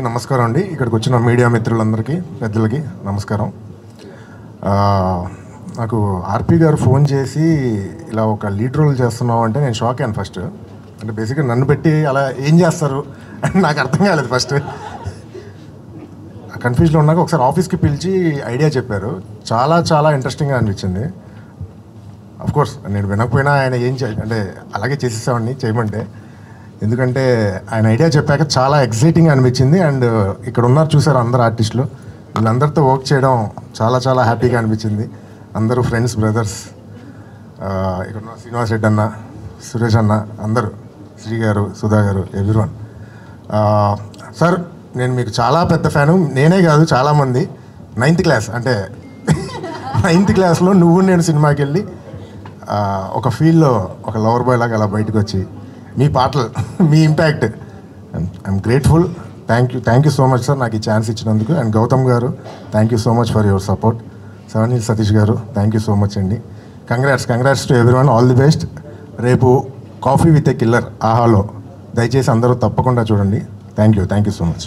నమస్కారం అండి. ఇక్కడికి వచ్చిన మీడియా మిత్రులందరికీ పెద్దలకి నమస్కారం. నాకు ఆర్పి గారు ఫోన్ చేసి ఇలా ఒక లీడ్ రోల్ చేస్తున్నావు అంటే నేను షాక్ అయ్యాను ఫస్ట్. అంటే బేసిక్గా నన్ను పెట్టి అలా ఏం చేస్తారు అని నాకు అర్థం కాలేదు ఫస్ట్. కన్ఫ్యూజ్లో ఉన్నాక ఒకసారి ఆఫీస్కి పిలిచి ఐడియా చెప్పారు. చాలా చాలా ఇంట్రెస్టింగ్గా అనిపించింది. అఫ్కోర్స్ నేను వినకపోయినా ఆయన ఏం అంటే అలాగే చేసేసామండి చేయమంటే. ఎందుకంటే ఆయన ఐడియా చెప్పాక చాలా ఎక్సైటింగ్ అనిపించింది. అండ్ ఇక్కడ ఉన్నారు చూసారు అందరు ఆర్టిస్టులు, వీళ్ళందరితో వర్క్ చేయడం చాలా చాలా హ్యాపీగా అనిపించింది. అందరూ ఫ్రెండ్స్, బ్రదర్స్. ఇక్కడ ఉన్న శ్రీనివాస్ రెడ్డి అన్న, సురేష్ అన్న, అందరూ, శ్రీ గారు, సుధా గారు, ఎవ్రీవన్. సార్ నేను మీకు చాలా పెద్ద ఫ్యాను. నేనే కాదు చాలామంది. 9th క్లాస్ అంటే 9th క్లాస్లో నువ్వు నేను సినిమాకి వెళ్ళి ఒక ఫీల్డ్లో ఒక లవర్ బాయ్ లాగా అలా బయటకు వచ్చి మీ పాటలు, మీ impact, I'm grateful. Thank you so much sir నాకు ఈ ఛాన్స్ ఇచ్చినందుకు. And Gautam garu thank you so much for your support. Savneel Satish garu thank you so much అండి. Congrats to everyone, all the best. రేపు కాఫీ విత్ ఏ కిల్లర్ ఆహాలో దయచేసి అందరూ తప్పకుండా చూడండి. Thank you so much.